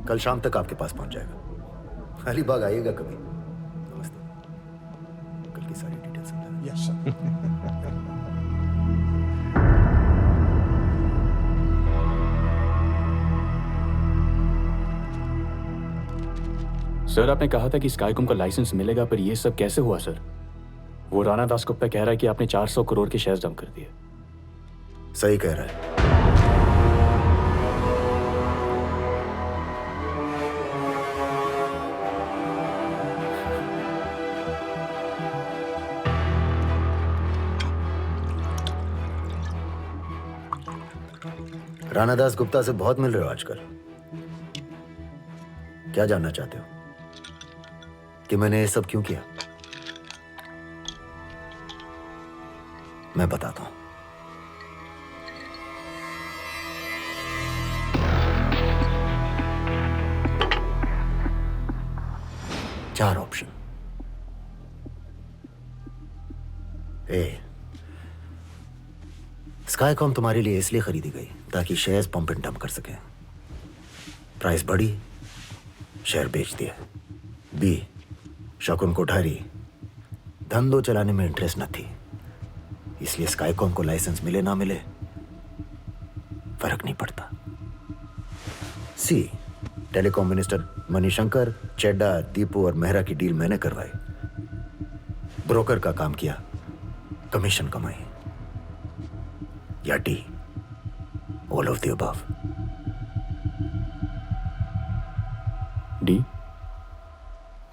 कल शाम तक आपके पास पहुंच जाएगा। अलीबाग आइएगा कभी। नमस्ते। कल की सारी डिटेल समझा। Yes sir. सर, आपने कहा था कि स्काईकॉम का लाइसेंस मिलेगा, पर यह सब कैसे हुआ सर? वो राणा दासगुप्ता कह रहा है कि आपने 400 करोड़ के शेयर्स डंप कर दिए। सही कह रहा है। राणा दास गुप्ता से बहुत मिल रहे हो आजकल। क्या जानना चाहते हो कि मैंने ये सब क्यों किया? मैं बताता हूं। चार ऑप्शन। ए, स्काईकॉम तुम्हारे लिए इसलिए खरीदी गई ताकि शेयर्स पंप एंड डंप कर सके। प्राइस बढ़ी, शेयर बेच दिया। बी, शकुन कोठारी धंधो चलाने में इंटरेस्ट न थी, इसलिए स्काईकॉम को लाइसेंस मिले ना मिले फर्क नहीं पड़ता। सी, टेलीकॉम मिनिस्टर मणिशंकर, चेड्डा, दीपू और मेहरा की डील मैंने करवाई। ब्रोकर का काम किया, कमीशन कमाई। या D, all of the above. D,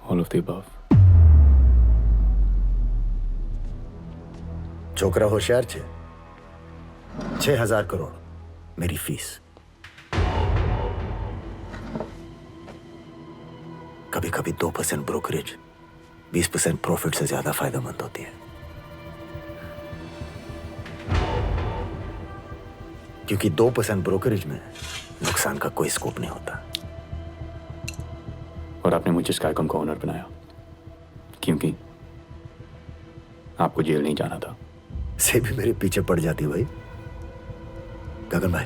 all of the above. छोकरा होशियार छे। 6,000 करोड़ मेरी फीस। कभी कभी 2% ब्रोकरेज 20% प्रॉफिट से ज्यादा फायदेमंद होती है, क्योंकि 2% ब्रोकरेज में नुकसान का कोई स्कोप नहीं होता। और आपने मुझे स्काईकॉम का ओनर बनाया क्योंकि आपको जेल नहीं जाना था। से भी मेरे पीछे पड़ जाती भाई। गगन भाई,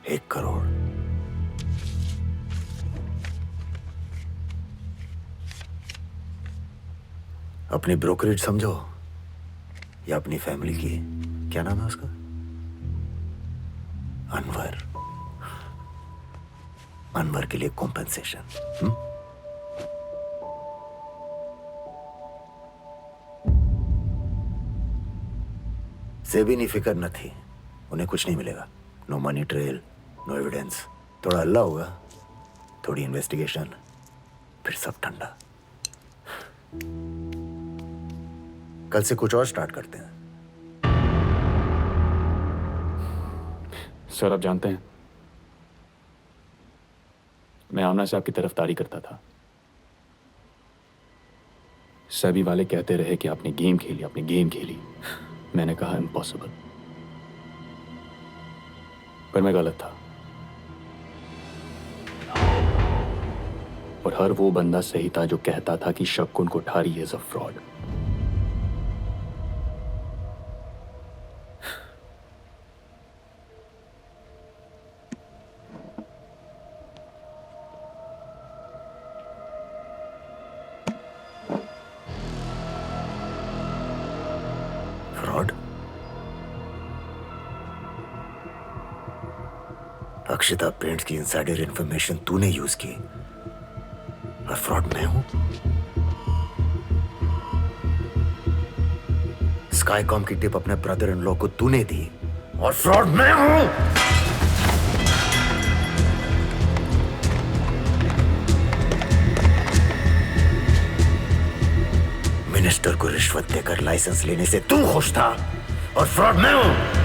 एक करोड़। अपनी ब्रोकरेज समझो या अपनी फैमिली की, क्या नाम है उसका, अनवर। अनवर के लिए कॉम्पेंसेशन। से भी नहीं फिक्र न थी, उन्हें कुछ नहीं मिलेगा। No money trail, no evidence. थोड़ा हल्ला होगा, थोड़ी इन्वेस्टिगेशन, फिर सब ठंडा। कल से कुछ और स्टार्ट करते हैं। सर, आप जानते हैं, मैं आमना से आपकी तरफदारी करता था। सभी वाले कहते रहे कि आपने गेम खेली, आपने गेम खेली। मैंने कहा इम्पॉसिबल, पर मैं गलत था। और हर वो बंदा सही था जो कहता था कि शकुन Kothari is a fraud. Fraud? Akshita paints की इनसाइडर इंफॉर्मेशन तूने यूज की और फ्रॉड मैं हूं? स्काईकॉम की टिप अपने ब्रदर इन लॉ को तूने दी और फ्रॉड मैं हूं? मिनिस्टर को रिश्वत देकर लाइसेंस लेने से तू खुश था और फ्रॉड मैं हूं?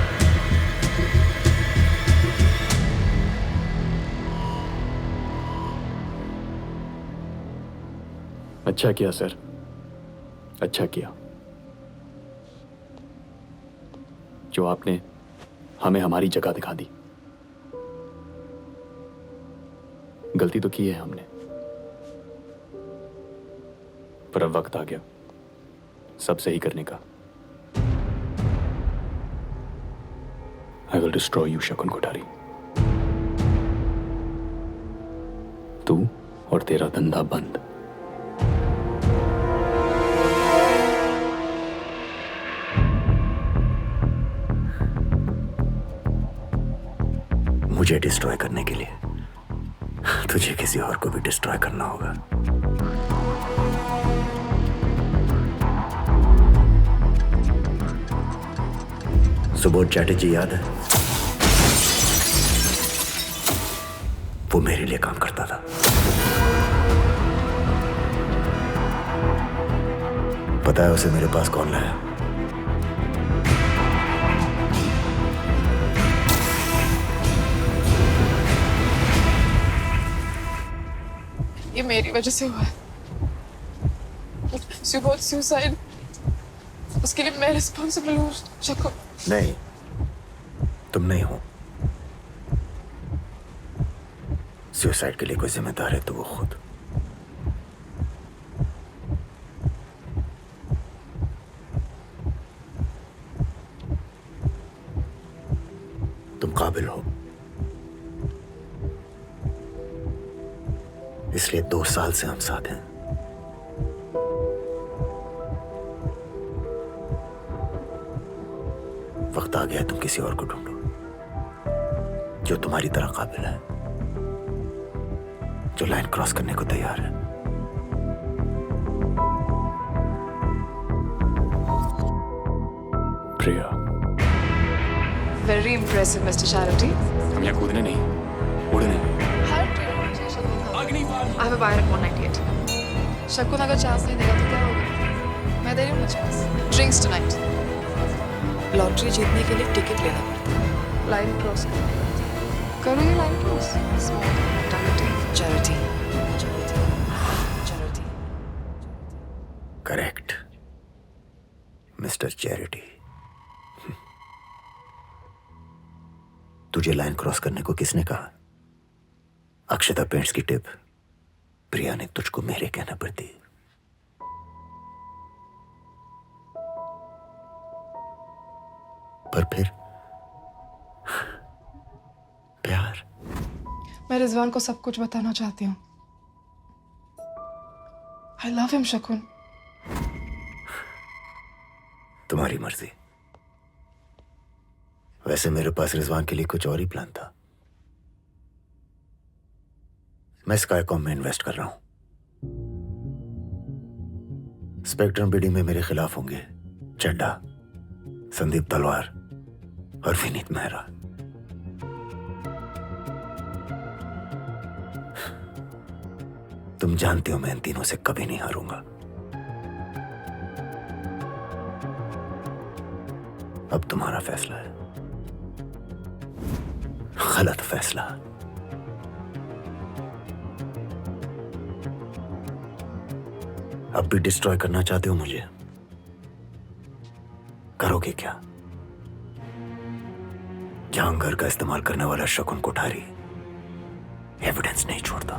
अच्छा किया सर, अच्छा किया। जो आपने हमें हमारी जगह दिखा दी। गलती तो की है हमने, पर अब वक्त आ गया सब सही करने का। आई विल डिस्ट्रॉय यू शकुन कोठारी। तू और तेरा धंधा बंद। मुझे डिस्ट्रॉय करने के लिए तुझे किसी और को भी डिस्ट्रॉय करना होगा। सुबोध चैटर्जी याद है? वो मेरे लिए काम करता था। पता है उसे मेरे पास कौन लाया? ये मेरी वजह से हुआ है। सुबोध सुसाइड, उसके लिए मैं रिस्पॉन्सिबल हूँ शकुन। नहीं, तुम नहीं हो। सुसाइड के लिए कोई जिम्मेदार है तो वो खुद। तुम काबिल हो, इसलिए 2 साल से हम साथ हैं। वक्त आ गया तुम किसी और को ढूंढो जो तुम्हारी तरह काबिल है, जो लाइन क्रॉस करने को तैयार है। प्रिया, वेरी इंप्रेसिव मिस्टर चैरिटी। हम यहाँ कूदने नहीं, उड़ने। हर ट्रेन में मुझे शकुन था। I have a buyer at 198। शकुन अगर चांस नहीं देगा तो क्या होगा? मैं दे रही हूँ चांस। Drinks tonight. लॉटरी जीतने के लिए टिकट लेना पड़ता है, लाइन क्रॉस करना पड़ता है। करो ये line cross. Small charity, charity. Correct mister charity. तुझे लाइन क्रॉस करने को किसने कहा? अक्षता पेंट्स की टिप प्रिया ने तुझको मेरे कहना पर दी। पर फिर प्यार। मैं रिजवान को सब कुछ बताना चाहती हूँ। आई लव हिम शकुन। तुम्हारी मर्जी। वैसे मेरे पास रिजवान के लिए कुछ और ही प्लान था। मैं स्काईकॉम में इन्वेस्ट कर रहा हूं। स्पेक्ट्रम बिडिंग में मेरे खिलाफ होंगे चड्ढा, संदीप तलवार और विनीत मेहरा। तुम जानते हो मैं इन तीनों से कभी नहीं हारूंगा। अब तुम्हारा फैसला है। गलत फैसला। अब भी डिस्ट्रॉय करना चाहते हो मुझे? करोगे क्या? जहांगीर का इस्तेमाल करने वाला शकुन कोठारी एविडेंस नहीं छोड़ता।